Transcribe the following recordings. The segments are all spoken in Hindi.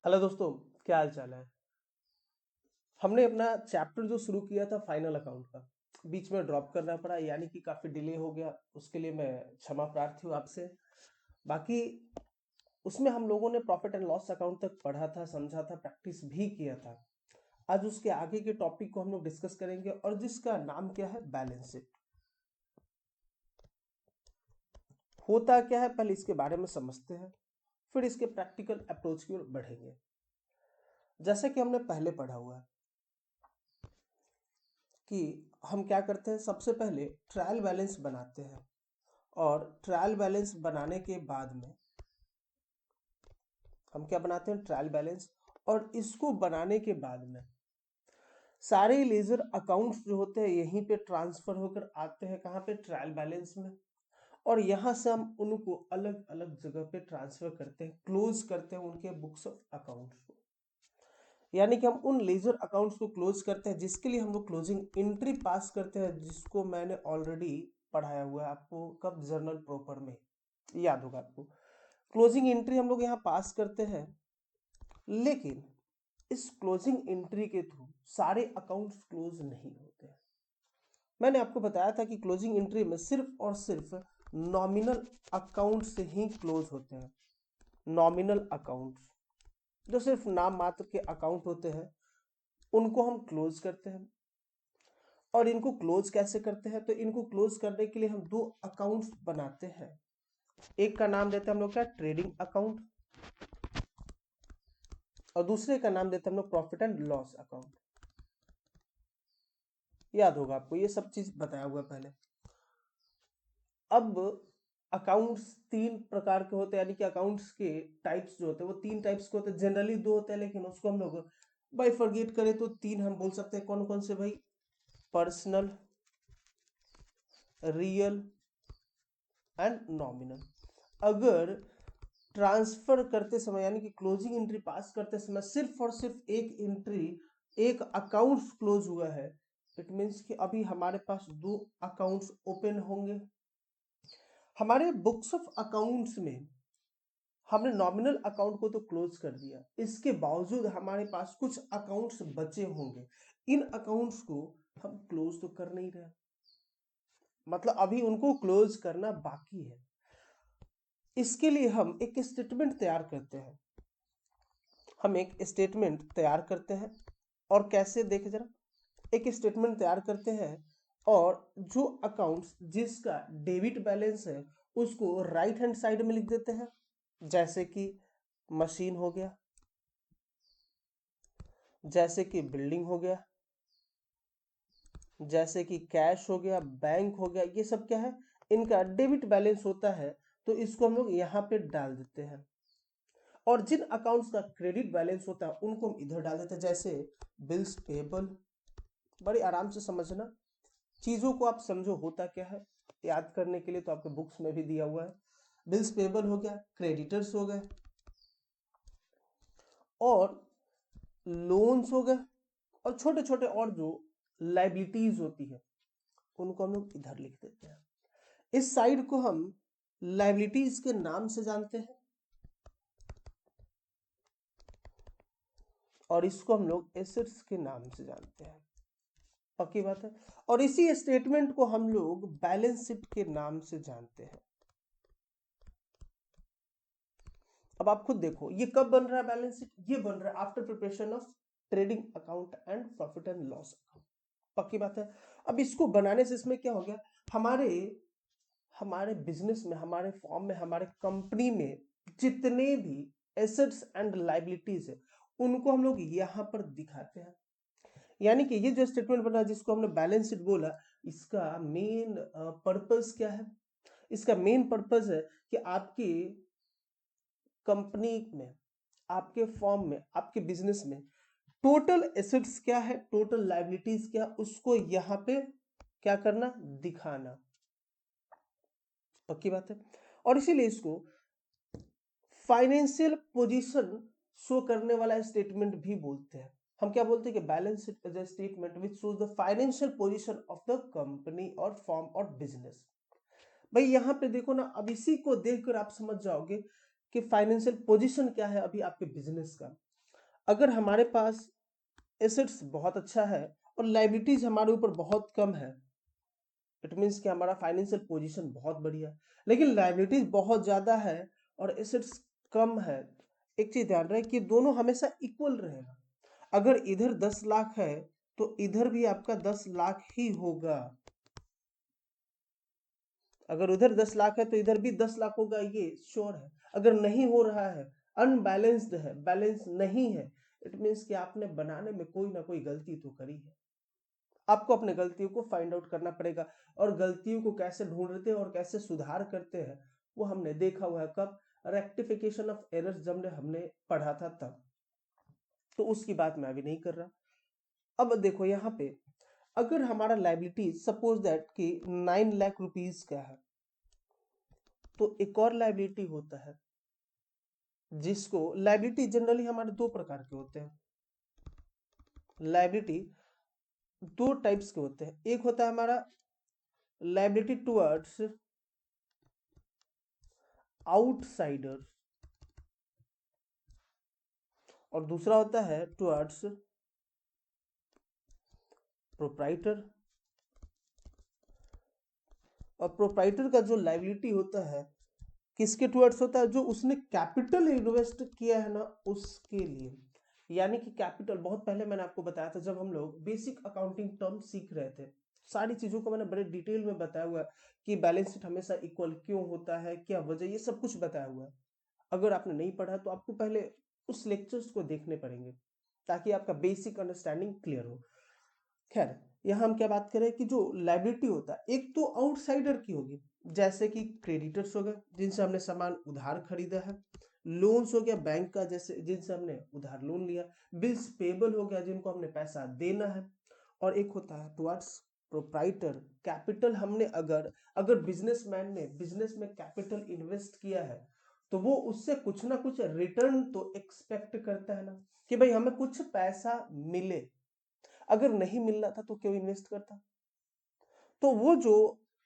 हेलो दोस्तों, क्या हाल चाल है। हमने अपना चैप्टर जो शुरू किया था फाइनल अकाउंट का बीच में ड्रॉप करना पड़ा, यानी कि काफी डिले हो गया। उसके लिए मैं क्षमा प्रार्थी हूँ आपसे। बाकी उसमें हम लोगों ने प्रॉफिट एंड लॉस अकाउंट तक पढ़ा था, समझा था, प्रैक्टिस भी किया था। आज उसके आगे के टॉपिक को हम लोग डिस्कस करेंगे और जिसका नाम क्या है, बैलेंस शीट। होता क्या है पहले इसके बारे में समझते हैं, फिर इसके प्रैक्टिकल अप्रोच की ओर बढ़ेंगे। जैसा कि हमने पहले पढ़ा हुआ है कि हम क्या करते हैं, सबसे पहले ट्रायल बैलेंस बनाते हैं और ट्रायल बैलेंस बनाने के बाद में हम क्या बनाते हैं, ट्रायल बैलेंस। और इसको बनाने के बाद में सारे लेजर अकाउंट्स जो होते हैं यहीं पे ट्रांसफर होकर आते हैं, कहाँ पे, ट्रायल बैलेंस में। और यहां से हम उनको अलग अलग जगह पे ट्रांसफर करते हैं, क्लोज करते हैं उनके बुक्स ऑफ अकाउंट्स को। यानी कि हम उन लेजर अकाउंट्स को क्लोज करते हैं जिसके लिए हम लोग क्लोजिंग एंट्री पास करते हैं, जिसको मैंने ऑलरेडी पढ़ाया हुआ है आपको, कब, जर्नल प्रॉपर में, याद होगा आपको। क्लोजिंग एंट्री हम लोग यहाँ पास करते हैं, लेकिन इस क्लोजिंग एंट्री के थ्रू सारे अकाउंट्स क्लोज नहीं होते हैं। मैंने आपको बताया था कि क्लोजिंग एंट्री में सिर्फ और सिर्फ नॉमिनल अकाउंट से ही क्लोज होते हैं। नॉमिनल अकाउंट्स जो सिर्फ नाम मात्र के अकाउंट होते हैं उनको हम क्लोज करते हैं। और इनको क्लोज कैसे करते हैं, तो इनको क्लोज करने के लिए हम दो अकाउंट्स बनाते हैं। एक का नाम देते हैं हम लोग क्या, ट्रेडिंग अकाउंट, और दूसरे का नाम देते हैं हम लोग प्रॉफिट एंड लॉस अकाउंट। याद होगा आपको, ये सब चीज बताया हुआ है पहले। अब अकाउंट्स तीन प्रकार के होते हैं, यानी कि अकाउंट्स के टाइप्स जो होते हैं वो तीन टाइप्स के होते हैं। जनरली दो होते हैं, लेकिन उसको हम लोग बाइफरगेट करें तो तीन हम बोल सकते हैं। कौन कौन से भाई, पर्सनल, रियल एंड नॉमिनल। अगर ट्रांसफर करते समय यानी कि क्लोजिंग एंट्री पास करते समय सिर्फ और सिर्फ एक एंट्री, एक अकाउंट्स क्लोज हुआ है, इट मीन्स कि अभी हमारे पास दो अकाउंट्स ओपन होंगे। हमारे बुक्स ऑफ अकाउंट्स में हमने नॉमिनल अकाउंट को तो क्लोज कर दिया, इसके बावजूद हमारे पास कुछ अकाउंट्स बचे होंगे। इन अकाउंट्स को हम क्लोज तो कर नहीं रहे, मतलब अभी उनको क्लोज करना बाकी है। इसके लिए हम एक स्टेटमेंट तैयार करते हैं। हम एक स्टेटमेंट तैयार करते हैं, और कैसे, देखे जरा, एक स्टेटमेंट तैयार करते हैं और जो अकाउंट्स जिसका डेबिट बैलेंस है उसको राइट हैंड साइड में लिख देते हैं। जैसे कि मशीन हो गया, जैसे कि बिल्डिंग हो गया, जैसे कि कैश हो गया, बैंक हो गया, ये सब क्या है, इनका डेबिट बैलेंस होता है। तो इसको हम लोग यहाँ पे डाल देते हैं। और जिन अकाउंट्स का क्रेडिट बैलेंस होता है उनको हम इधर डाल देते हैं, जैसे बिल्स पेबल। बड़े आराम से समझना, चीजों को आप समझो होता क्या है, याद करने के लिए तो आपके बुक्स में भी दिया हुआ है। बिल्स पेबल हो गया, क्रेडिटर्स हो गए, और लोन्स हो गए, और छोटे छोटे और जो लाइबिलिटीज होती है उनको हम लोग इधर लिख देते हैं। इस साइड को हम लाइबिलिटीज के नाम से जानते हैं, और इसको हम लोग एसेट्स के नाम से जानते हैं। पक्की बात है। और इसी स्टेटमेंट को हम लोग बैलेंस शीट के नाम से जानते हैं। अब आप खुद देखो ये कब बन रहा है बैलेंस शीट, ये बन रहा है after preparation of trading account and profit and loss account. पक्की बात है। अब इसको बनाने से इसमें क्या हो गया, हमारे हमारे बिजनेस में, हमारे फॉर्म में, हमारे कंपनी में जितने भी एसेट्स एंड लाइबिलिटीज है उनको हम लोग यहां पर दिखाते हैं। यानी कि ये जो स्टेटमेंट बना जिसको हमने बैलेंस शीट बोला, इसका मेन पर्पस क्या है, इसका मेन पर्पस है कि आपकी कंपनी में, आपके फॉर्म में, आपके बिजनेस में टोटल एसेट्स क्या है, टोटल लाइबिलिटीज क्या, उसको यहां पे क्या करना, दिखाना। पक्की बात है। और इसीलिए इसको फाइनेंशियल पोजीशन शो करने वाला स्टेटमेंट भी बोलते हैं। हम क्या बोलते हैं कि balance sheet is a statement which shows the financial position of the company और फॉर्म और बिजनेस। भाई यहां पे देखो ना, अब इसी को देखकर आप समझ जाओगे कि फाइनेंशियल पोजीशन क्या है अभी आपके बिजनेस का। अगर हमारे पास एसेट्स बहुत अच्छा है और लाइबिलिटीज हमारे ऊपर बहुत कम है, इट मीन्स कि हमारा फाइनेंशियल पोजीशन बहुत बढ़िया है, लेकिन लाइबिलिटीज बहुत ज्यादा है और एसेट्स कम है, एक चीज ध्यान रहे कि दोनों हमेशा इक्वल रहेगा। अगर इधर 10 लाख है तो इधर भी आपका 10 लाख ही होगा, अगर उधर 10 लाख है तो इधर भी 10 लाख होगा, ये श्योर है। अगर नहीं हो रहा है, अनबैलेंस्ड है, बैलेंस नहीं है, इट मीन्स कि आपने बनाने में कोई ना कोई गलती तो करी है। आपको अपने गलतियों को फाइंड आउट करना पड़ेगा, और गलतियों को कैसे ढूंढते हैं और कैसे सुधार करते हैं वो हमने देखा हुआ है। कब? रेक्टिफिकेशन ऑफ एरर्स जब हमने पढ़ा था तब, तो उसकी बात मैं अभी नहीं कर रहा। अब देखो यहाँ पे, अगर हमारा लाइबिलिटी सपोज दैट कि 9 लाख रुपीज का है, तो एक और लाइबिलिटी होता है जिसको, लाइबिलिटी जनरली हमारे दो प्रकार के होते हैं। लाइबिलिटी दो टाइप्स के होते हैं, एक होता है हमारा लाइबिलिटी टुवर्ड्स आउटसाइडर्स और दूसरा होता है टुवर्ड्स प्रोप्राइटर। और प्रोप्राइटर का जो लाइबिलिटी होता है किसके टुवर्ड्स होता है? जो उसने कैपिटल इन्वेस्ट किया है ना, उसके लिए। यानी कि कैपिटल, बहुत पहले मैंने आपको बताया था जब हम लोग बेसिक अकाउंटिंग टर्म सीख रहे थे, सारी चीजों को मैंने बड़े डिटेल में बताया हुआ है कि बैलेंस शीट हमेशा इक्वल क्यों होता है, क्या वजह, ये सब कुछ बताया हुआ है। अगर आपने नहीं पढ़ा तो आपको पहले उस लेक्चर्स को देखने पड़ेंगे ताकि आपका बेसिक अंडरस्टैंडिंग क्लियर हो। खैर, यहाँ हम क्या बात करें कि जो लाइबिलिटी होता है, एक तो आउटसाइडर की होगी, जैसे कि क्रेडिटर्स हो गए जिनसे हमने सामान उधार खरीदा है, लोन्स हो गया बैंक का, जैसे जिनसे हमने उधार लोन लिया, बिल्स पेबल हो गया जिनको हमने पैसा देना है, और एक होता है टुवर्ड्स प्रोप्राइटर कैपिटल। हमने अगर अगर बिजनेसमैन ने बिजनेस में कैपिटल इन्वेस्ट किया है तो वो उससे कुछ ना कुछ रिटर्न तो एक्सपेक्ट करता है ना, कि भाई हमें कुछ पैसा मिले। अगर नहीं मिल रहा था तो क्यों इन्वेस्ट करता? तो वो जो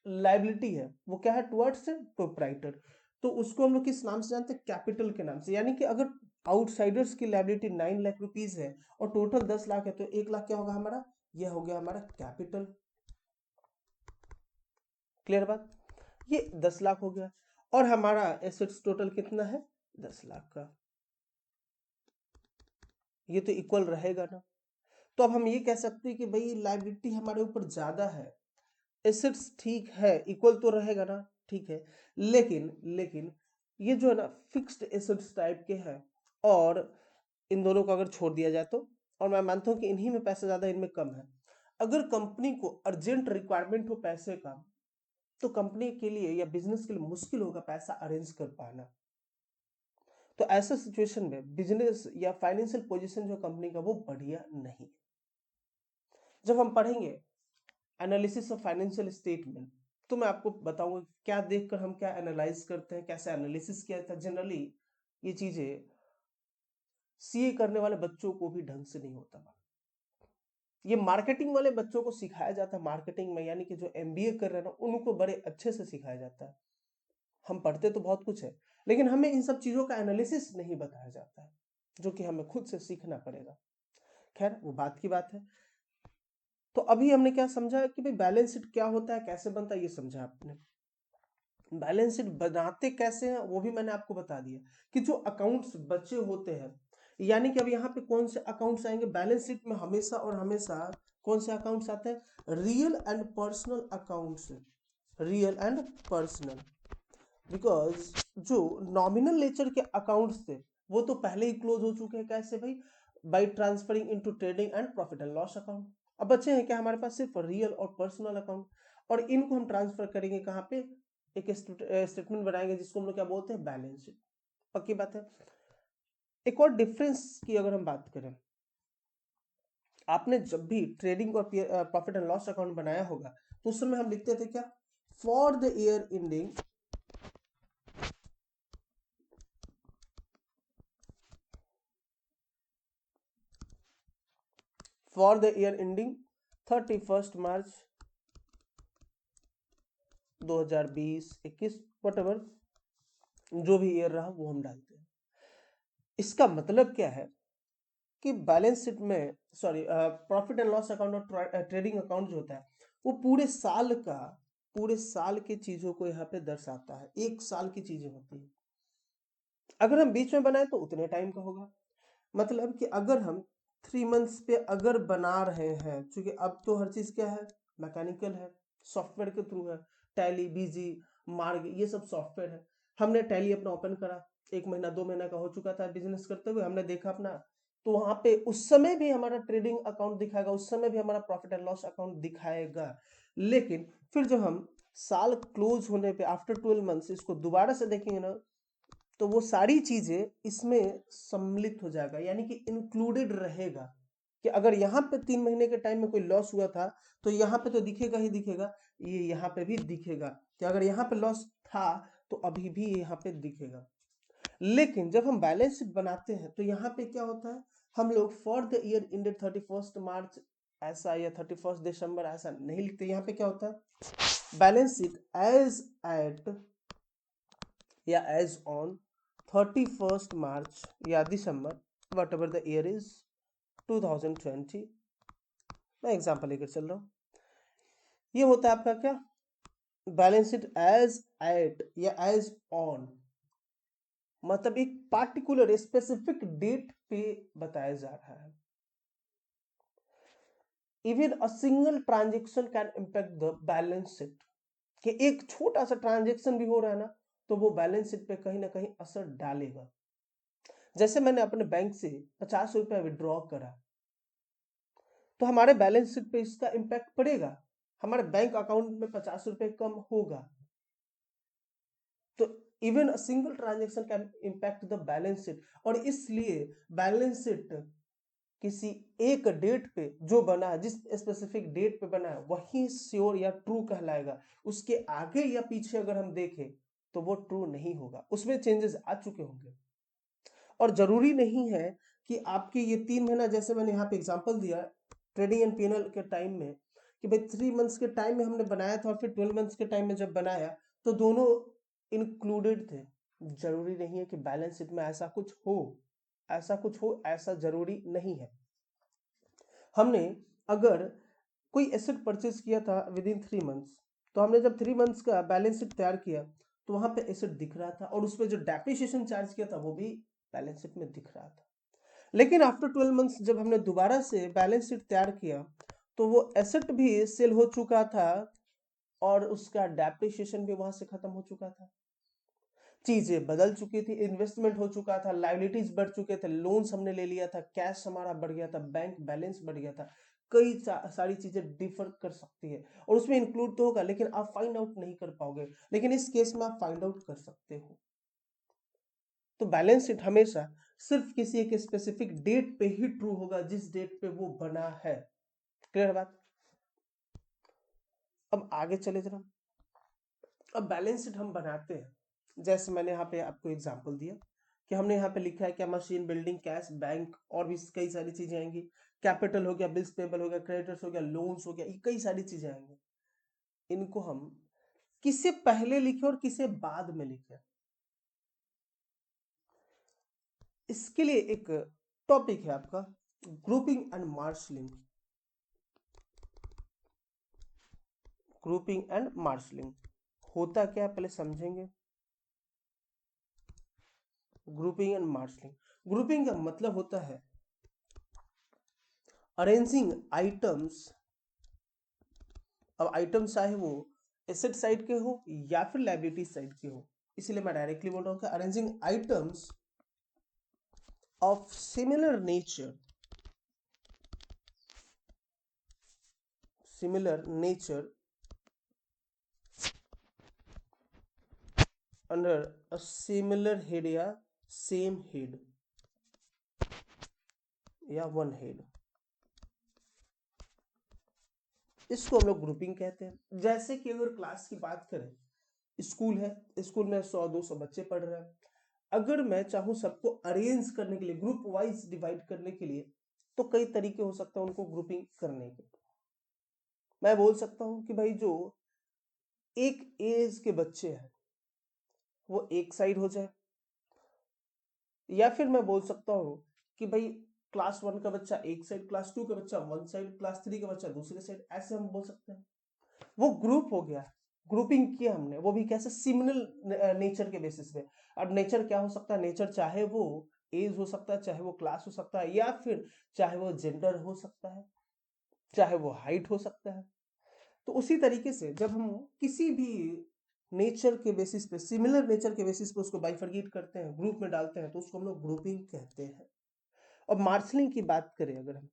लाइबिलिटी है वो क्या है? Towards proprietor. तो उसको हम लोग किस नाम से जानते हैं? कैपिटल के नाम से। यानी कि अगर आउटसाइडर्स की लाइबिलिटी 9 लाख रुपीस है और टोटल 10 लाख है, तो 1 लाख क्या होगा हमारा? यह हो गया हमारा कैपिटल। क्लियर बात? ये 10 लाख हो गया, और हमारा एसेट्स टोटल कितना है? 10 लाख का। ये तो इक्वल रहेगा ना। तो अब हम ये कह सकते हैं कि भाई लाइबिलिटी हमारे ऊपर ज्यादा है, एसेट्स ठीक है, इक्वल तो रहेगा ना, ठीक है। लेकिन ये जो है ना फिक्स्ड एसेट्स टाइप के हैं, और इन दोनों को अगर छोड़ दिया जाए तो, और मैं मानता हूं कि इन्हीं में पैसा ज्यादा, इनमें कम है। अगर कंपनी को अर्जेंट रिक्वायरमेंट हो पैसे का, तो कंपनी के लिए या बिजनेस के लिए मुश्किल होगा पैसा अरेंज कर पाना। तो ऐसा सिचुएशन में बिजनेस या फाइनेंशियल पोजीशन जो कंपनी का वो बढ़िया नहीं। जब हम पढ़ेंगे एनालिसिस ऑफ फाइनेंशियल स्टेटमेंट, तो मैं आपको बताऊंगा क्या देखकर हम क्या एनालाइज करते हैं, कैसे एनालिसिस किया जाता है। जनरली ये चीजें सीए करने वाले बच्चों को भी ढंग से नहीं होता। ये मार्केटिंग वाले बच्चों को सिखाया जाता है मार्केटिंग में, यानी कि जो एमबीए कर रहे हैं ना उनको बड़े अच्छे से सिखाया जाता है। हम पढ़ते तो बहुत कुछ है, लेकिन हमें इन सब चीजों का एनालिसिस नहीं बताया जाता है, जो कि हमें खुद से सीखना पड़ेगा। खैर, वो बात की बात है। तो अभी हमने क्या समझा कि भाई बैलेंस शीट क्या होता है, कैसे बनता है, ये समझा आपने। बैलेंस शीट बनाते कैसे हैं वो भी मैंने आपको बता दिया, कि जो अकाउंट्स बचे होते हैं, यानी कि अब यहाँ पे कौन से अकाउंट्स आएंगे बैलेंस शीट में? हमेशा और हमेशा कौन से अकाउंट्स आते हैं? Real and personal accounts. Real and personal, because जो नॉमिनल नेचर के अकाउंट्स थे वो तो पहले ही क्लोज हो चुके हैं। कैसे भाई? By transferring into trading and profit and loss account. अब बचे हैं क्या हमारे पास? सिर्फ रियल और पर्सनल अकाउंट, और इनको हम ट्रांसफर करेंगे कहाँ पे? एक स्टेटमेंट बनाएंगे जिसको हम लोग क्या बोलते हैं? Balance sheet. पक्की बात है। एक और डिफरेंस की अगर हम बात करें, आपने जब भी ट्रेडिंग और प्रॉफिट एंड लॉस अकाउंट बनाया होगा तो उस समय हम लिखते थे क्या? For the year ending, for the year ending 31 March 2020 21 what जो भी ईयर रहा वो हम डालते हैं। इसका मतलब क्या है? कि बैलेंस शीट में प्रॉफिट एंड लॉस अकाउंट और ट्रेडिंग अकाउंट जो होता है वो पूरे साल की चीजों को यहाँ पे दर्शाता है, एक साल की चीजें होती है। अगर हम बीच में बनाए तो उतने टाइम का होगा। मतलब कि अगर हम 3 मंथ्स पे अगर बना रहे हैं, क्योंकि अब तो हर चीज क्या है, मैकेनिकल है, सॉफ्टवेयर के थ्रू है, टैली, बीजी, मार्ग, ये सब सॉफ्टवेयर है। हमने टैली अपना ओपन करा, 1 महीना 2 महीना का हो चुका था बिजनेस करते हुए, हमने देखा अपना, तो वहां पे उस समय भी हमारा ट्रेडिंग अकाउंट दिखाएगा, उस समय भी हमारा प्रॉफिट एंड लॉस अकाउंट दिखाएगा। लेकिन फिर जब हम साल क्लोज होने पे आफ्टर 12 मंथ्स इसको दोबारा से देखेंगे ना, तो वो सारी चीजें इसमें सम्मिलित हो जाएगा, यानी कि इंक्लूडेड रहेगा। कि अगर यहाँ पे 3 महीने के टाइम में कोई लॉस हुआ था तो यहाँ पे तो दिखेगा ही दिखेगा, ये यहाँ पे भी दिखेगा कि अगर यहाँ पे लॉस था तो अभी भी यहाँ पे दिखेगा। लेकिन जब हम बैलेंस शीट बनाते हैं तो यहाँ पे क्या होता है, हम लोग फॉर द ईयर इंडेड 31 मार्च ऐसा या 31 दिसंबर ऐसा नहीं लिखते। यहाँ पे क्या होता है, balance sheet as at or as on 31 March या दिसंबर whatever the year is 2020। मैं एग्जाम्पल लेकर चल रहा हूँ। ये होता है आपका क्या, balance sheet as at or as on, मतलब एक पार्टिकुलर स्पेसिफिक डेट पे बताया जा रहा है। Even a single transaction can impact the balance sheet, कि एक छोटा सा ट्रांजेक्शन भी हो रहा है ना तो वो बैलेंस शीट पे कहीं ना कहीं असर डालेगा। जैसे मैंने अपने बैंक से 50 रुपया विड्रॉ करा तो हमारे बैलेंस शीट पे इसका इम्पैक्ट पड़ेगा, हमारे बैंक अकाउंट में 50 रुपए कम होगा। तो even a single transaction can impact the balance sheet, और इसलिए बैलेंस शीट किसी एक डेट पे जो बना है, जिस स्पेसिफिक डेट पे बना है वही श्योर या ट्रू कहलाएगा। उसके आगे या पीछे अगर हम देखें तो वो ट्रू नहीं होगा, उसमें चेंजेस आ चुके होंगे। और जरूरी नहीं है कि आपके ये 3 महीना, जैसे मैंने यहाँ पे एग्जांपल दिया ट्रेडिंग एंड पीएनएल के टाइम में, कि भाई 3 मंथ्स के टाइम में हमने बनाया था और फिर 12 मंथ्स के टाइम में जब बनाया तो दोनों इंक्लूडेड थे। जरूरी नहीं है कि बैलेंस शीट में ऐसा कुछ हो, ऐसा जरूरी नहीं है। हमने अगर कोई एसेट परचेज किया था विद इन 3 मंथ्स, तो हमने जब 3 मंथ्स का बैलेंस शीट तैयार किया तो वहां पे एसेट दिख रहा था और उसमें जो डेप्रिसिएशन चार्ज किया था वो भी बैलेंस शीट में दिख रहा था। लेकिन आफ्टर 12 मंथ्स जब हमने दोबारा से बैलेंस शीट तैयार किया तो वो एसेट भी सेल हो चुका था और उसका डेप्रिसिएशन भी वहां से खत्म हो चुका था। चीजें बदल चुकी थी, इन्वेस्टमेंट हो चुका था, लाइबिलिटीज बढ़ चुके थे, लोन्स हमने ले लिया था, कैश हमारा बढ़ गया था, बैंक बैलेंस बढ़ गया था। कई सारी चीजें डिफर कर सकती है और उसमें इंक्लूड तो होगा लेकिन आप फाइंड आउट नहीं कर पाओगे, लेकिन इस केस में आप फाइंड आउट कर सकते हो। तो बैलेंस शीट हमेशा सिर्फ किसी एक स्पेसिफिक डेट पे ही ट्रू होगा जिस डेट पे वो बना है। क्लियर बात। अब आगे चले जरा। अब बैलेंस शीट हम बनाते हैं, जैसे मैंने यहाँ पे आपको एग्जांपल दिया कि हमने यहाँ पे लिखा है क्या, मशीन, बिल्डिंग, कैश, बैंक और भी कई सारी चीजें आएंगी। कैपिटल हो गया, बिल्स पेबल हो गया, क्रेडिटर्स हो गया, लोन्स हो गया, ये कई सारी चीजें आएंगी। इनको हम किसे पहले लिखे और किसे बाद में लिखे, इसके लिए एक टॉपिक है आपका grouping and marshalling. Grouping and marshalling होता क्या है पहले समझेंगे। ग्रुपिंग एंड मार्शलिंग, ग्रुपिंग का मतलब होता है अरेंजिंग आइटम्स। अब आइटम्स चाहे वो एसेट साइड के हो या फिर लायबिलिटी साइड के हो, इसलिए मैं डायरेक्टली बोल रहा हूं कि arranging items of similar nature under a similar head या सेम हेड या वन हेड, इसको हम लोग ग्रुपिंग कहते हैं। जैसे कि अगर क्लास की बात करें, स्कूल है, स्कूल में 100-200 बच्चे पढ़ रहे हैं, अगर मैं चाहूं सबको अरेंज करने के लिए, ग्रुप वाइज डिवाइड करने के लिए, तो कई तरीके हो सकते हैं उनको ग्रुपिंग करने के। मैं बोल सकता हूं कि भाई जो एक एज के बच्चे हैं वो एक साइड हो जाए, या फिर मैं बोल सकता हूं कि भाई क्लास 1 का बच्चा एक साइड, क्लास 2 का बच्चा वन साइड, क्लास 3 का बच्चा दूसरे साइड, ऐसे हम बोल सकते हैं। वो ग्रुप हो गया, ग्रुपिंग किया हमने, वो भी कैसे, सिमिलर नेचर के बेसिस पे। अब नेचर क्या हो सकता है, नेचर चाहे वो एज हो सकता है, चाहे वो क्लास हो सकता है, या फिर चाहे वो जेंडर हो सकता है, चाहे वो हाइट हो सकता है। तो उसी तरीके से जब हम किसी भी नेचर के बेसिस पे, सिमिलर नेचर के बेसिस पे उसको बाइफरगेट करते हैं, ग्रुप में डालते हैं, तो उसको हम लोग ग्रुपिंग कहते हैं। और मार्शलिंग की बात करें अगर हम,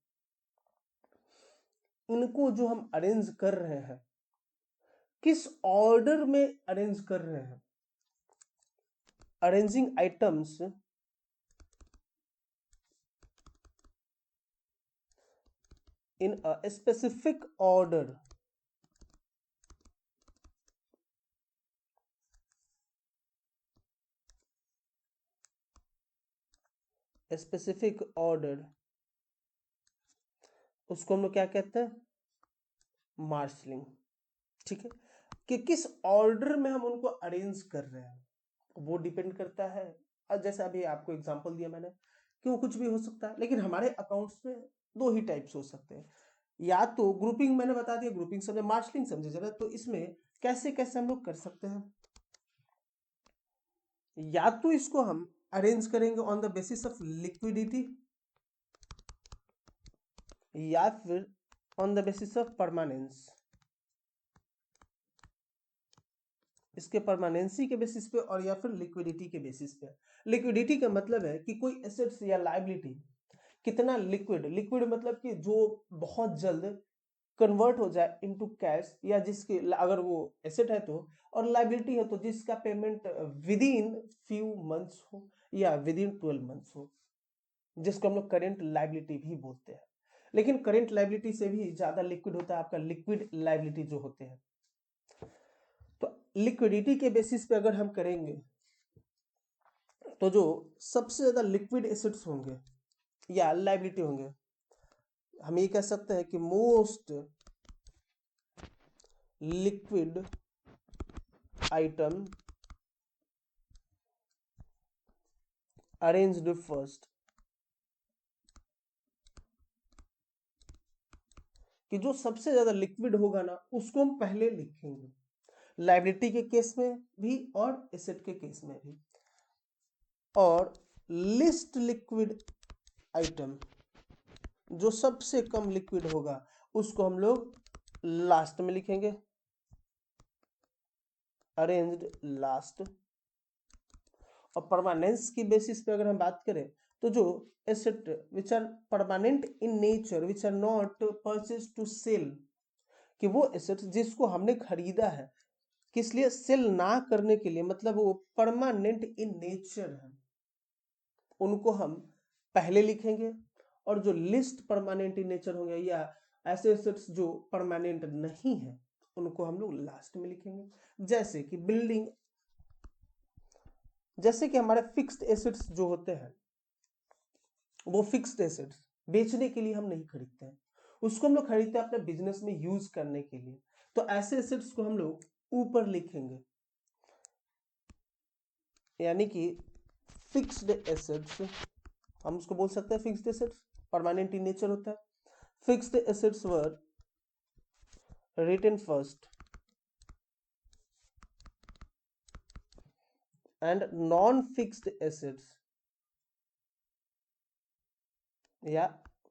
इनको जो हम अरेंज कर रहे हैं, किस ऑर्डर में अरेंज कर रहे हैं, arranging items in a specific order, specific order, उसको हम लोग क्या कहते हैं, मार्शलिंग। ठीक है, कि किस ऑर्डर में हम उनको अरेंज कर रहे हैं, वो डिपेंड करता है। जैसे अभी आपको एग्जांपल दिया मैंने, कि वो कुछ भी हो सकता है, लेकिन हमारे अकाउंट्स में दो ही टाइप्स हो सकते हैं। या तो ग्रुपिंग मैंने बता दिया, ग्रुपिंग समझे, मार्शलिंग समझे जरा। तो इसमें कैसे कैसे हम लोग कर सकते हैं, या तो इसको हम अरेंज करेंगे on the basis of liquidity, या फिर on the basis of permanence, इसके परमानेंसी के बेसिस पे, और या फिर लिक्विडिटी के बेसिस पे। लिक्विडिटी का मतलब है कि कोई एसेट्स या लायबिलिटी कितना लिक्विड, लिक्विड मतलब कि जो बहुत जल्द कन्वर्ट हो जाए इनटू कैश, या जिसके अगर वो एसेट है तो, और लायबिलिटी है तो जिसका payment with in few months हो या विद इन 12 मंथ्स हो, जिसको हम लोग करेंट लायबिलिटी भी बोलते हैं। लेकिन करेंट लायबिलिटी से भी ज्यादा लिक्विड होता है आपका लिक्विड लायबिलिटी जो होते हैं। तो लिक्विडिटी के बेसिस पे अगर हम करेंगे, तो जो सबसे ज्यादा लिक्विड एसेट्स होंगे या लायबिलिटी होंगे, हम ये कह सकते हैं कि most liquid item arranged first, कि जो सबसे ज्यादा लिक्विड होगा ना उसको हम पहले लिखेंगे, लायबिलिटी के केस में भी और एसेट के केस में भी। और लिस्ट लिक्विड आइटम, जो सबसे कम लिक्विड होगा, उसको हम लोग लास्ट में लिखेंगे, अरेंज्ड लास्ट। और परमानेंस की बेसिस पे अगर हम बात करें, तो जो asset which are permanent in nature, which are not purchase to sell, कि वो एसेट जिसको हमने खरीदा है किस लिए, सेल ना करने के लिए, मतलब वो परमानेंट इन नेचर है, उनको हम पहले लिखेंगे। और जो लिस्ट परमानेंट इन नेचर होंगे या ऐसे एसेट्स जो परमानेंट नहीं है, उनको हम लोग लास्ट में लिखेंगे। जैसे कि बिल्डिंग, जैसे कि हमारे फिक्स्ड एसेट्स जो होते हैं, वो फिक्स्ड एसेट्स बेचने के लिए हम नहीं खरीदते हैं, उसको हम लोग खरीदते हैं अपने बिजनेस में यूज करने के लिए। तो ऐसे एसेट्स को हम लोग ऊपर लिखेंगे, यानी कि फिक्स्ड एसेट्स, हम उसको बोल सकते हैं fixed assets, permanent in nature होता है। Fixed assets were written first and non fixed assets, या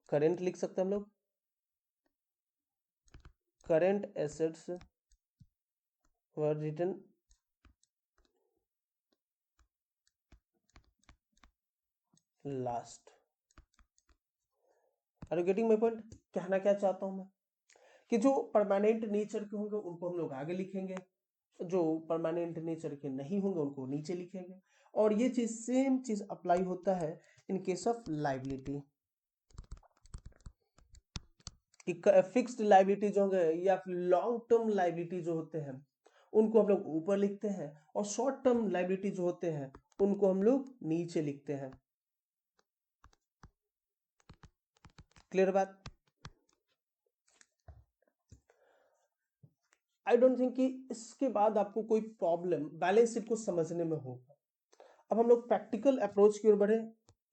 करेंट लिख सकते हैं हम लोग, current assets were written last. Are you getting my point? कहना क्या चाहता हूं मैं, कि जो परमानेंट नेचर के होंगे उनको हम लोग आगे लिखेंगे, जो परमानेंट नेचर के नहीं होंगे उनको नीचे लिखेंगे। और ये चीज सेम चीज अप्लाई होता है इन केस ऑफ लायबिलिटी, कि फिक्स्ड लायबिलिटी जो होंगे या फिर लॉन्ग टर्म लायबिलिटी जो होते हैं, उनको हम लोग ऊपर लिखते हैं, और शॉर्ट टर्म लायबिलिटी जो होते हैं उनको हम लोग नीचे लिखते हैं। क्लियर बात? आई डोंट थिंक कि इसके बाद आपको कोई प्रॉब्लम बैलेंस शीट को समझने में होगा। अब हम लोग प्रैक्टिकल अप्रोच की ओर बढ़े,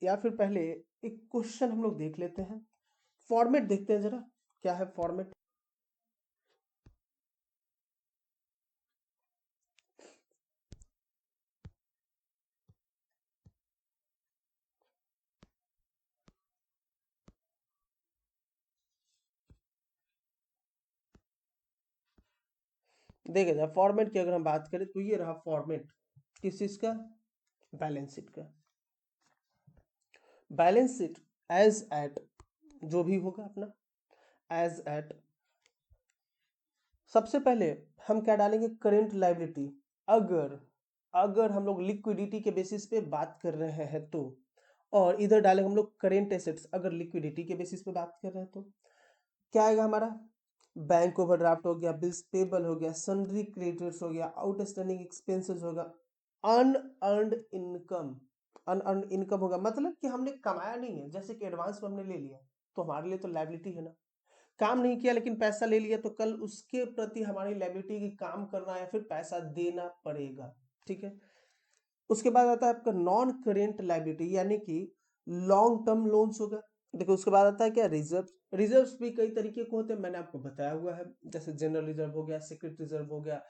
या फिर पहले एक क्वेश्चन हम लोग देख लेते हैं, फॉर्मेट देखते हैं जरा क्या है फॉर्मेट। देखा जाए फॉर्मेट की अगर हम बात करें तो ये रहा फॉर्मेट किस चीज का, बैलेंस शीट का। बैलेंस शीट एज एट जो भी होगा अपना एज एट, सबसे पहले हम क्या डालेंगे, करेंट लायबिलिटी। अगर अगर हम लोग लिक्विडिटी के बेसिस पे बात कर रहे हैं तो, और इधर डालेंगे हम लोग करेंट एसेट्स अगर लिक्विडिटी के बेसिस पे बात कर रहे हैं तो क्या आएगा हमारा, बैंक ओवरड्राफ्ट हो गया, बिल्स पेबल हो गया, सन्ड्री क्रेडिटर्स हो गया, आउटस्टैंडिंग एक्सपेंसेस होगा, अनअर्न्ड इनकम। अनअर्न्ड इनकम होगा मतलब कि हमने कमाया नहीं है, जैसे कि एडवांस में हमने ले लिया तो हमारे लिए तो लायबिलिटी है ना, काम नहीं किया लेकिन पैसा ले लिया तो कल उसके प्रति हमारी लायबिलिटी की काम करना या फिर पैसा देना पड़ेगा, ठीक है। उसके बाद आता है आपका नॉन करेंट लायबिलिटी यानी कि लॉन्ग टर्म लोन्स होगा। देखो उसके बाद आता है क्या, रिजर्व। रिजर्व्स भी कई तरीके के होते हैं, मैंने आपको बताया हुआ है, जैसे जनरल रिजर्व हो गया, सीक्रेट रिजर्व हो गया,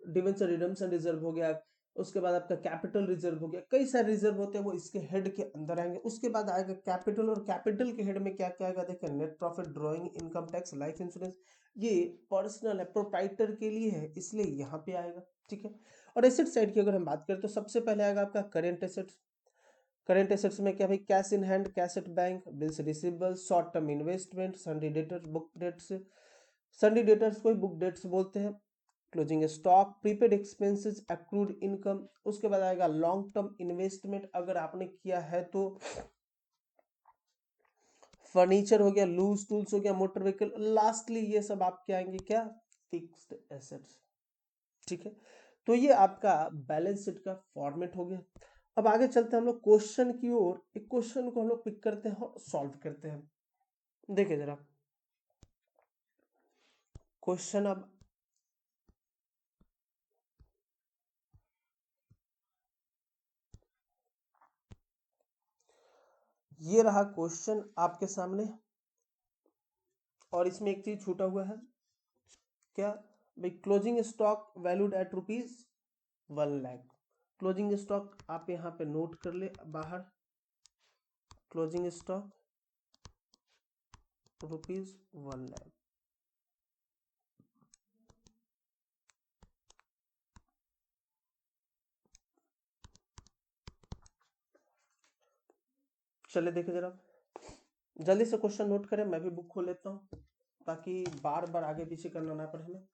डिवेंचर रिडम्पशन रिजर्व हो गया, उसके बाद आपका कैपिटल रिजर्व हो गया, कई सारे रिजर्व होते हैं वो इसके हेड के अंदर आएंगे। उसके बाद आएगा कैपिटल, और कैपिटल के हेड में क्या क्या आएगा, देखिए net profit, drawing, income tax, life insurance. ये पर्सनल है, प्रोप्राइटर के लिए है, इसलिए यहाँ पे आएगा, ठीक है। और एसेट साइड की अगर हम बात करें तो सबसे पहले आएगा आपका करेंट एसेट्स। करेंट एसेट्स में क्या भाई, cash in hand, cash at bank, bills receivable, short term investment, sundry debtors, book debts. Sundry debtors को बुक डेट्स बोलते हैं। Closing stock, prepaid expenses, accrued income. उसके बाद आएगा लॉन्ग टर्म इन्वेस्टमेंट अगर आपने किया है तो, फर्नीचर हो गया, लूज टूल्स हो गया, मोटर व्हीकल। लास्टली ये सब आपके आएंगे क्या, फिक्स्ड एसेट्स, ठीक है। तो ये आपका बैलेंस शीट का फॉर्मेट हो गया। अब आगे चलते हैं हम लोग क्वेश्चन की ओर। एक क्वेश्चन को हम लोग पिक करते हैं और सॉल्व करते हैं। देखिए जरा क्वेश्चन, अब ये रहा क्वेश्चन आपके सामने, और इसमें एक चीज छूटा हुआ है, क्या भाई, closing stock valued at ₹1,00,000। Closing stock आप यहाँ पे नोट कर ले बाहर, क्लोजिंग स्टॉक ₹1,00,000। चलिए देखिए जरा, जल्दी से क्वेश्चन नोट करें, मैं भी बुक खोल लेता हूँ ताकि बार बार आगे पीछे करना ना पड़े हमें।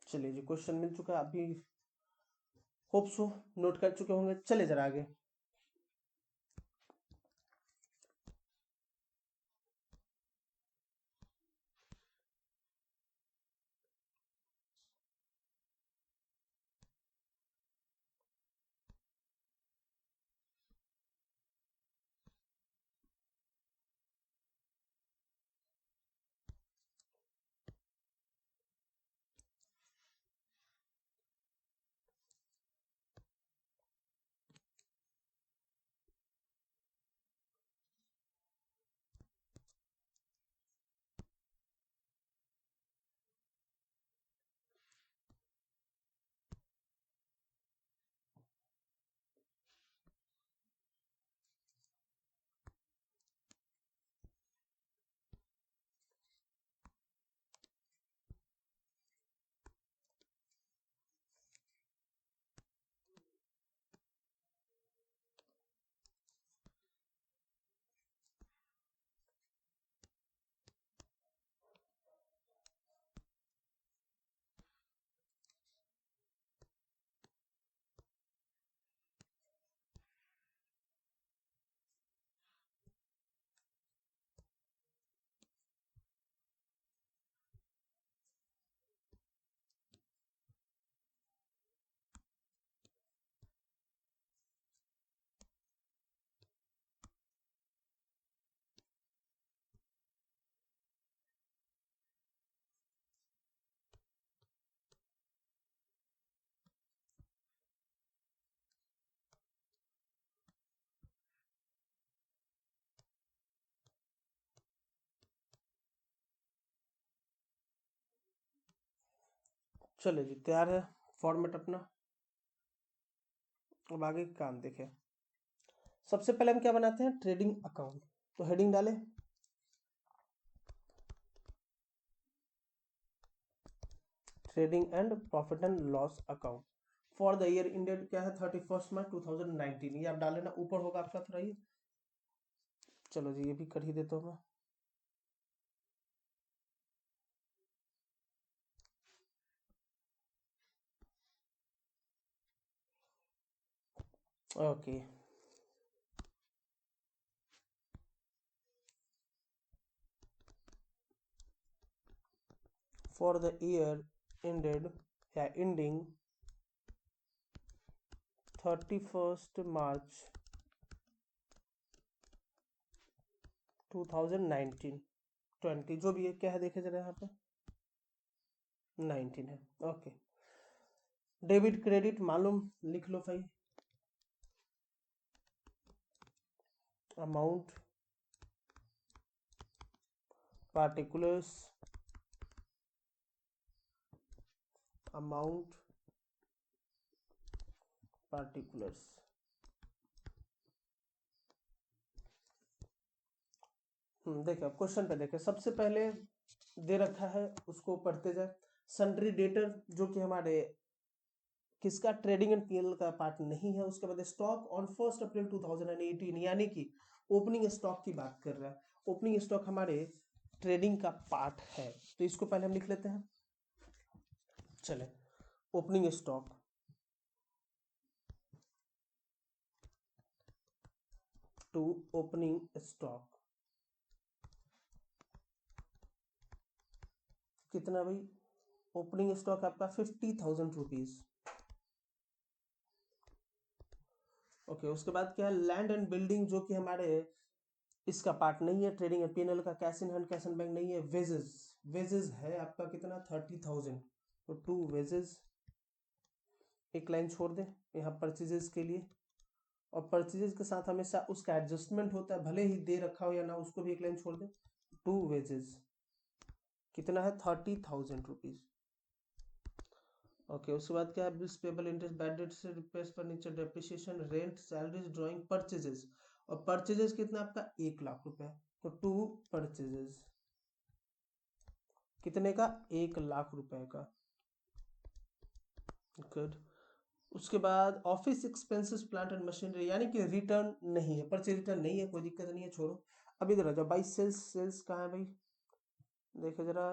चलिए जी, क्वेश्चन मिल चुका है, अभी होप सो नोट कर चुके होंगे। चले जरा आगे। चलो जी, तैयार है फॉर्मेट अपना। अब आगे का काम देखें। सबसे पहले हम क्या बनाते हैं, ट्रेडिंग अकाउंट। तो हेडिंग डालें trading and profit and loss account for the year ended क्या है 31 मार्च 2019। ये आप डाल लेना, ऊपर होगा आपका थोड़ा ये। चलो जी, ये भी कर ही देता हूँ मैं। Okay, for the year ended या ending 31 मार्च 2019 20 जो भी है, क्या है देखे जरा यहाँ पे 19 है। ओके, डेबिट क्रेडिट मालूम लिख लो भाई। अमाउंट पार्टिकुलर्स अमाउंट पार्टिकुलर्स देखिए अब क्वेश्चन पे देखें। सबसे पहले दे रखा है, उसको पढ़ते जाए। सन्ड्री डेटर जो कि हमारे किसका, ट्रेडिंग एंड पीएल का पार्ट नहीं है। उसके बाद स्टॉक ऑन 1 अप्रैल 2018 यानी कि ओपनिंग स्टॉक की बात कर रहा है। ओपनिंग स्टॉक हमारे ट्रेडिंग का पार्ट है, तो इसको पहले हम लिख लेते हैं। चले, opening stock to opening stock कितना भाई, ओपनिंग स्टॉक आपका 50,000 रुपीज। ओके, उसके बाद क्या है, लैंड एंड बिल्डिंग जो कि हमारे इसका पार्ट नहीं है, ट्रेडिंग एंड पीएनएल का। Cash in hand cash in bank नहीं है। वेजेस वेजेस है आपका कितना 30,000, तो 2 वेजेस। एक लाइन छोड़ दे यहाँ परचेजेस के लिए, और परचेजेस के साथ हमेशा उसका एडजस्टमेंट होता है, भले ही दे रखा हो या ना, उसको भी एक लाइन छोड़ दे। 2 वेजेस कितना है 30,000 रुपीज। ओके, उसके बाद क्या है, bills payable, interest, bad debt से repairs, furniture, depreciation, rent, salaries, drawing, purchases. और परचेजेस कितना आपका 1 लाख रुपए, तो 2 परचेजेस कितने का 1 लाख रुपए का। गुड। उसके बाद office expenses, plant and machinery यानी कि रिटर्न नहीं है, परचेज रिटर्न नहीं है, कोई दिक्कत नहीं है, छोड़ो। अब इधर आ जाओ भाई, सेल्स सेल्स कहाँ है भाई, देखे जरा।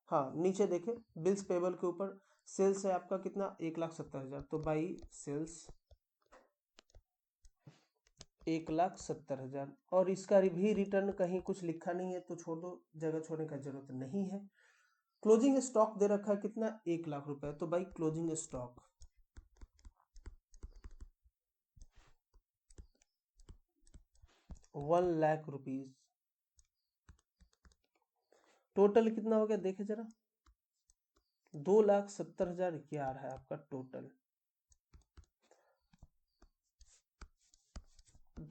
हाँ, नीचे देखे बिल्स पेबल के ऊपर सेल्स है आपका कितना 1,70,000, तो बाई सेल्स 1,70,000। और इसका भी रिटर्न कहीं कुछ लिखा नहीं है, तो छोड़ दो, जगह छोड़ने का जरूरत नहीं है। क्लोजिंग स्टॉक दे रखा है कितना 1 लाख रुपए, तो भाई closing stock 1 lakh rupees. Total कितना हो गया देखे जरा, 2,70,000 क्या आ रहा है आपका टोटल,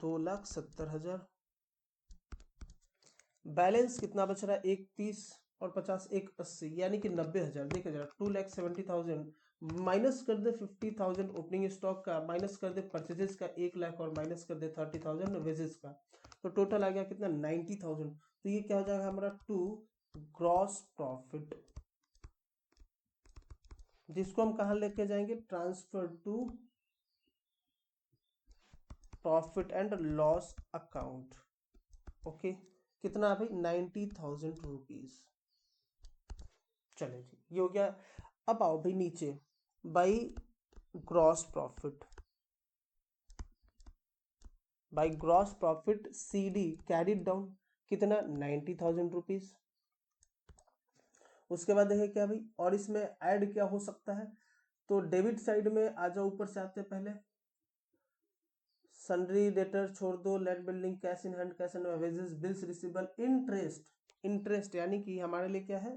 2,70,000। बैलेंस कितना बच रहा है, 1,30 और 50 1,80 यानी कि 90,000। देखिए जरा 2,70,000 माइनस कर दे 50,000 ओपनिंग स्टॉक का, माइनस कर दे परचेजेस का 1 लाख, और माइनस कर दे 30,000 वेजेस का, तो टोटल आ गया कितना 90,000। तो ये क्या हो जाएगा हमारा टू ग्रॉस प्रॉफिट, जिसको हम कहा लेके जाएंगे, transfer to profit and loss account. Okay, कितना है भाई 90,000 रुपीज। चले जी, ये हो गया। अब आओ भाई नीचे, by gross profit, by gross profit CD carried down कितना 90,000 रुपीज। उसके बाद देखिए क्या भाई, और इसमें ऐड क्या हो सकता है, तो डेबिट साइड में आ जाओ, ऊपर से आते पहले सन्ड्री डेटर छोड़ दो, land building, cash in hand cash in wages, bills receivable, interest. Interest यानी कि हमारे लिए क्या है,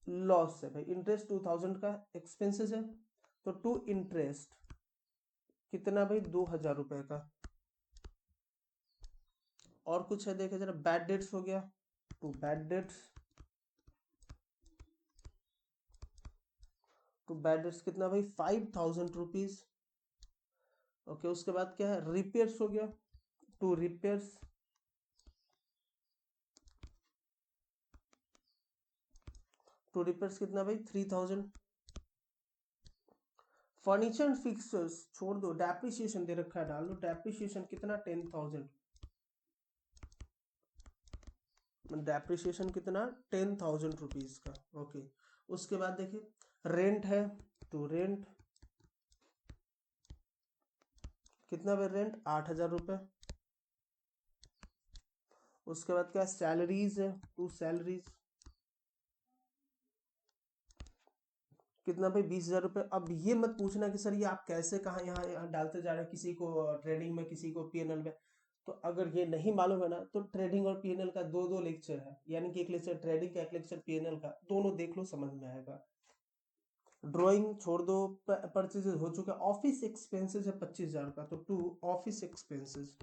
लॉस है भाई। इंटरेस्ट 2,000 का एक्सपेंसेस है, तो टू इंटरेस्ट कितना भाई 2,000 रुपए का। और कुछ है देखे जरा, बैड डेट्स हो गया, टू बैड डेट्स तो बैड डेट्स कितना भाई 5000 रुपीज। ओके, उसके बाद क्या है, रिपेयर्स हो गया, टू रिपेयर्स, टू रिपेयर्स कितना भाई 3000। फर्नीचर एंड फिक्सर्स छोड़ दो, डेप्रिसिएशन दे रखा है, डाल दो डेप्रिसिएशन कितना 10,000। डेप्रिसिएशन कितना 10,000 रुपीज का। ओके, उसके बाद देखिए रेंट है, तो रेंट कितना भाई, रेंट 8,000 रुपये। उसके बाद क्या, सैलरीज है, टू सैलरीज कितना भाई 20,000 रुपये। अब ये मत पूछना कि सर ये आप कैसे कहाँ यहाँ डालते जा रहे हैं, किसी को ट्रेडिंग में किसी को पीएनएल में। तो अगर ये नहीं मालूम है ना, तो ट्रेडिंग और पीएनएल का दो दो लेक्चर है, यानी कि एक लेक्चर ट्रेडिंग का, एक लेक्चर पीएनएल का, दोनों देख लो समझ में आएगा। ड्राइंग छोड़ दो, परचेजेस हो चुका। ऑफिस एक्सपेंसेस है 25,000 का, तो to office expenses,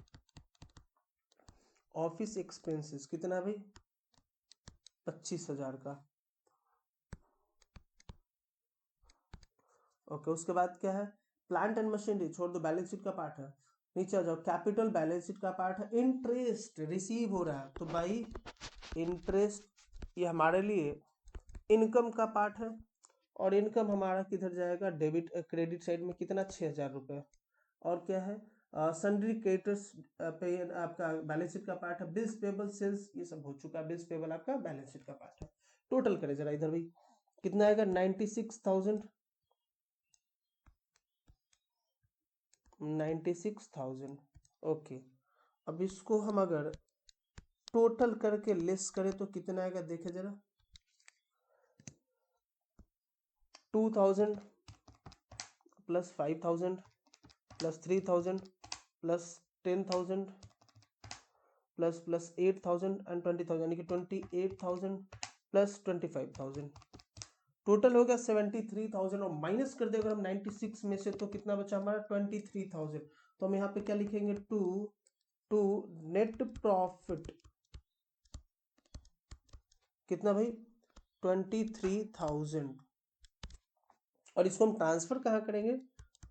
office expenses कितना भाई 25,000 का। ओके, उसके बाद क्या है, प्लांट एंड मशीनरी छोड़ दो, बैलेंस शीट का पार्ट है। नीचे आ जाओ, कैपिटल बैलेंस शीट का पार्ट है। इंटरेस्ट रिसीव हो रहा है, तो भाई इंटरेस्ट ये हमारे लिए इनकम का पार्ट है। और इनकम हमारा किधर जाएगा, डेबिट क्रेडिट साइड में कितना 6,000 रुपये। और क्या है, सन्ड्री क्रेडिटर्स पे आपका बैलेंस शीट का पार्ट है। बिल्स पेबल सेल्स ये सब हो चुका है, बिल्स पेबल आपका बैलेंस शीट का पार्ट है। टोटल करें जरा इधर भाई, कितना आएगा 96,000, 96,000। ओके, अब इसको हम अगर टोटल करके लेस करें तो कितना आएगा, देखे जरा 2,000 plus 5,000 plus 3,000 plus 10,000 plus plus 8,000 and 20,000, यानी कि 28,000 प्लस 25,000, टोटल हो गया 73,000। और माइनस कर दे अगर हम 96 में से, तो कितना बचा हमारा 23,000। तो हम यहाँ पे क्या लिखेंगे, टू टू नेट प्रॉफिट कितना भाई 23,000। और इसको हम ट्रांसफर कहाँ करेंगे,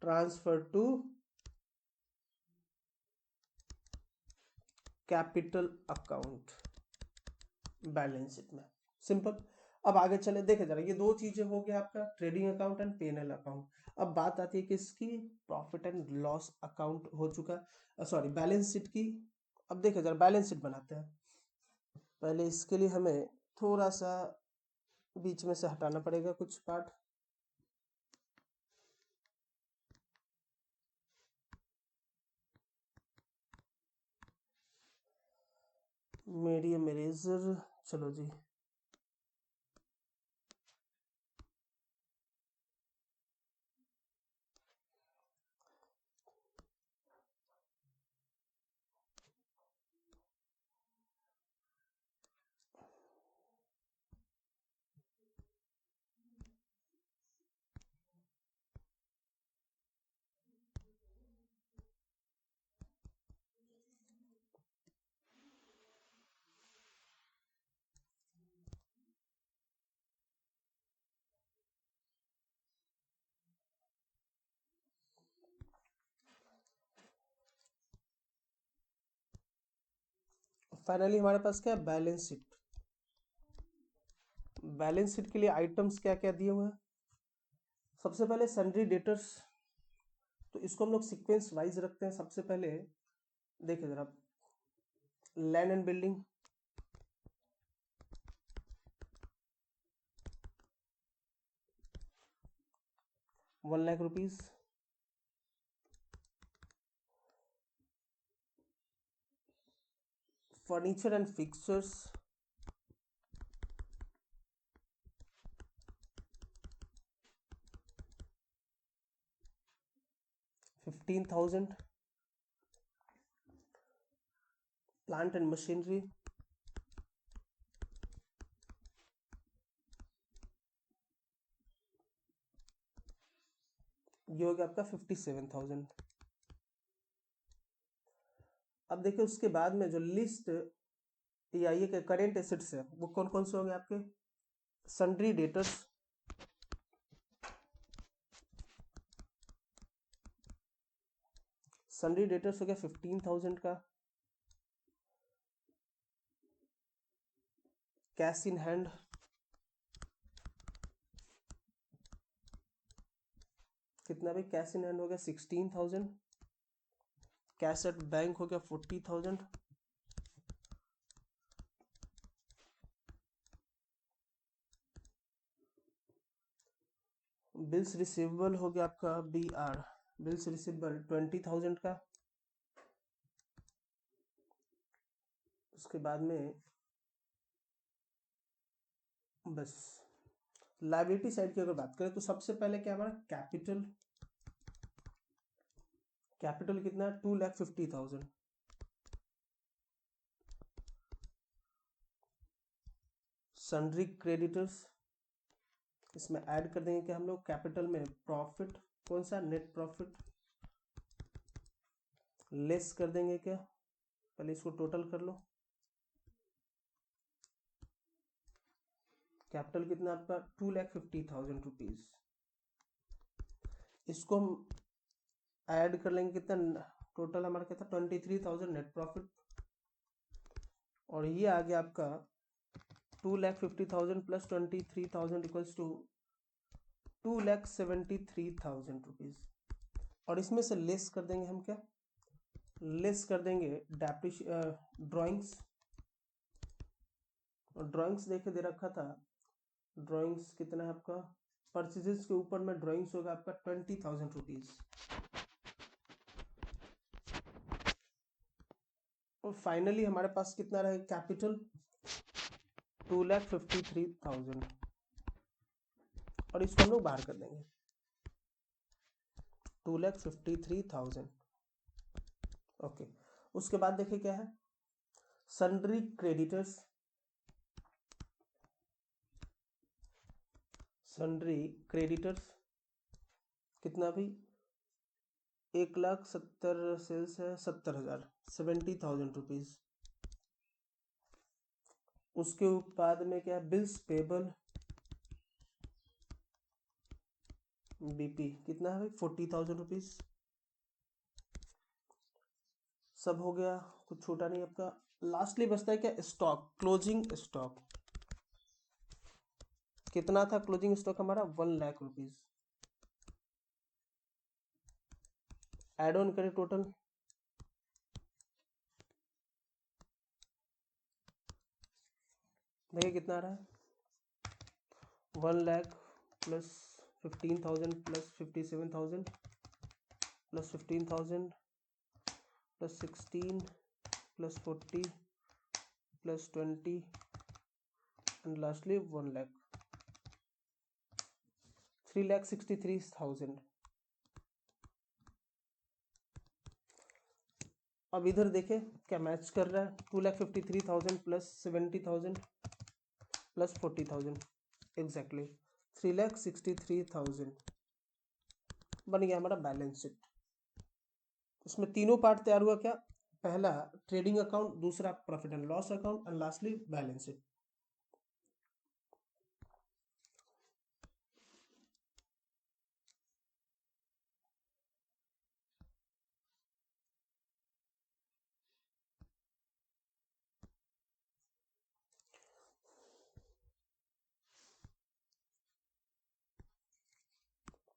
transfer to capital account balance sheet में, सिंपल। अब आगे चले, देखे जरा, ये दो चीजें हो गया आपका trading account and PNL account. अब बात आती है किसकी, प्रॉफिट एंड लॉस अकाउंट हो चुका, सॉरी बैलेंस शीट की। अब देखे जरा बैलेंस शीट बनाते हैं। पहले इसके लिए हमें थोड़ा सा बीच में से हटाना पड़ेगा कुछ पार्ट। मीडियम इरेजर, चलो जी। फाइनली हमारे पास क्या है, बैलेंस शीट। बैलेंस शीट के लिए आइटम्स क्या क्या दिए हुए हैं, सबसे पहले सन्ड्री डेटर्स, तो इसको हम लोग सीक्वेंस वाइज रखते हैं। सबसे पहले देखिए जरा, land and building 1,00,000 rupees. Furniture and fixers 15,000। Plant and machinery ये हो गया आपका 57,000। अब देखिए उसके बाद में जो लिस्ट या ये के करेंट एसेट्स है, वो कौन कौन से हो गए आपके, सन्ड्री डेटर्स सन्ड्री डेटर्स हो गया 15,000 का। कैश इन हैंड कितना भी, कैश इन हैंड हो गया 16,000। कैश एट बैंक हो गया 40,000। बिल्स रिसीवेबल हो गया आपका BR, बिल्स रिसीवेबल 20,000 का। उसके बाद में बस लायबिलिटी साइड की अगर बात करें तो सबसे पहले क्या हमारा कैपिटल, कैपिटल कितना 2,50,000। सन्ड्री क्रेडिटर्स, इसमें ऐड कर देंगे कि हम लोग कैपिटल में प्रॉफिट, कौन सा, नेट प्रॉफिट, लेस कर देंगे क्या, पहले इसको टोटल कर लो। कैपिटल कितना आपका 2,50,000 रुपीज। इसको हम ऐड कर लेंगे कितना, टोटल हमारा कितना 23,000 नेट प्रॉफिट। और ये आ गया आपका 2,50,000 प्लस 23,000 इक्वल्स टू 2,73,000 रुपीज। और इसमें से लेस कर देंगे हम क्या, लेस कर देंगे ड्राइंग्स। और ड्राइंग्स देखे दे रखा था, ड्राइंग्स कितना है आपका, परचेजेस के ऊपर में ड्राइंग्स होगा आपका 20,000 रुपीज। और फाइनली हमारे पास कितना रहेगा कैपिटल 2,53,000। और इसको हम लोग बाहर कर देंगे 2,53,000। ओके, उसके बाद देखिए क्या है, सन्ड्री क्रेडिटर्स, सन्ड्री क्रेडिटर्स कितना भी 1,70,000 सेल्स है 70,000, 70,000 रुपीज। उसके बाद में क्या है, बिल्स पेबल BP कितना है भाई 40,000 रुपीज। सब हो गया, कुछ छोटा नहीं आपका। लास्टली बचता है क्या, स्टॉक, क्लोजिंग स्टॉक कितना था, क्लोजिंग स्टॉक हमारा 1,00,000 रुपीज। एड ऑन करें टोटल, देखिए कितना आ रहा है 1,00,000 plus 15,000 plus 57,000 plus 15,000 plus 16 plus 40 plus 20 and lastly 1,00,000, 3,63,000। अब इधर देखें क्या मैच कर रहा है, 2,53,000 प्लस 70,000 प्लस 40,000, एग्जैक्टली 3,63,000 बन गया हमारा बैलेंस शीट। इसमें तीनों पार्ट तैयार हुआ क्या, पहला ट्रेडिंग अकाउंट, दूसरा profit and loss account and lastly balance sheet.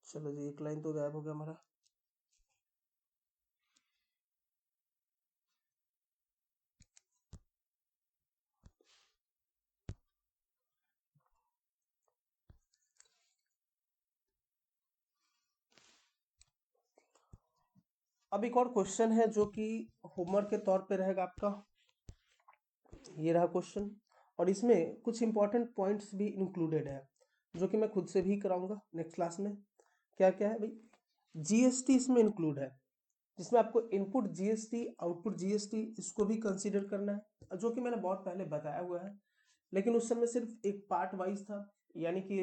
चलो जी, एक लाइन तो गायब हो गया हमारा। अब एक और क्वेश्चन है जो कि होमवर्क के तौर पे रहेगा आपका, ये रहा क्वेश्चन। और इसमें कुछ इंपॉर्टेंट पॉइंट्स भी इंक्लूडेड है जो कि मैं खुद से भी कराऊंगा नेक्स्ट क्लास में। क्या क्या है भाई, GST इसमें इंक्लूड है, जिसमें आपको इनपुट GST, आउटपुट GST, इसको भी कंसीडर करना है, जो कि मैंने बहुत पहले बताया हुआ है, लेकिन उस समय सिर्फ एक पार्ट वाइज था। यानी कि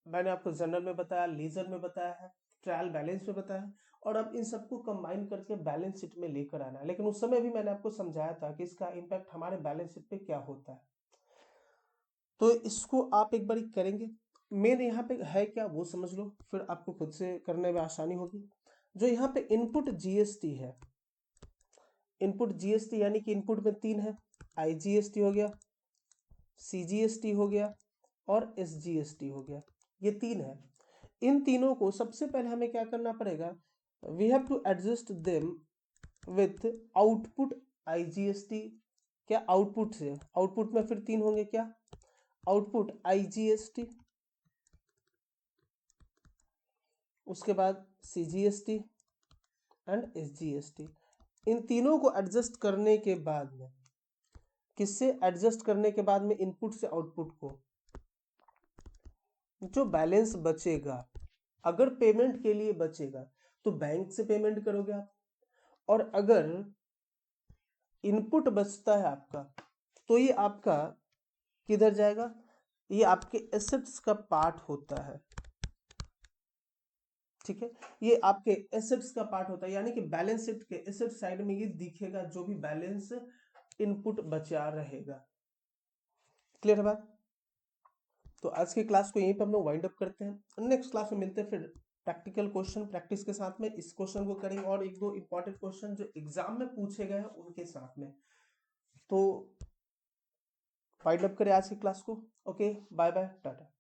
मैंने आपको जनरल में बताया, लीजर में बताया है, ट्रायल बैलेंस में बताया, और अब इन सबको कंबाइन करके बैलेंस शीट में लेकर आना है। लेकिन उस समय भी मैंने आपको समझाया था कि इसका इम्पैक्ट हमारे बैलेंस शीट पे क्या होता है। तो इसको आप एक बार करेंगे, मेन यहाँ पे है क्या वो समझ लो, फिर आपको खुद से करने में आसानी होगी। जो यहाँ पे इनपुट जीएसटी है, इनपुट जीएसटी यानी कि इनपुट में 3 है, आईजीएसटी हो गया, सीजीएसटी हो गया और एसजीएसटी हो गया, ये 3 है। इन तीनों को सबसे पहले हमें क्या करना पड़ेगा, we have to adjust them with output IGST. क्या आउटपुट से, आउटपुट में फिर 3 होंगे, क्या आउटपुट आईजीएसटी, उसके बाद सीजीएसटी एंड एसजीएसटी। इन तीनों को एडजस्ट करने के बाद में, किससे एडजस्ट करने के बाद में, इनपुट से आउटपुट को, जो बैलेंस बचेगा, अगर पेमेंट के लिए बचेगा तो बैंक से पेमेंट करोगे आप, और अगर इनपुट बचता है आपका तो ये आपका किधर जाएगा, ये आपके एसेट्स का पार्ट होता है, ठीक है, ये आपके एसेट्स का पार्ट होता है, यानी कि बैलेंस शीट के एसेट साइड में ये दिखेगा जो भी बैलेंस इनपुट बचा रहेगा। क्लियर है बात? तो आज की क्लास को यहीं पर हम लोग वाइंड अप करते हैं, नेक्स्ट क्लास में मिलते हैं फिर प्रैक्टिकल क्वेश्चन प्रैक्टिस के साथ में, इस क्वेश्चन को करेंगे और एक दो इंपॉर्टेंट क्वेश्चन जो एग्जाम में पूछे गए हैं उनके साथ में। तो वाइंड अप करें आज की क्लास को। Okay, bye bye, Tata.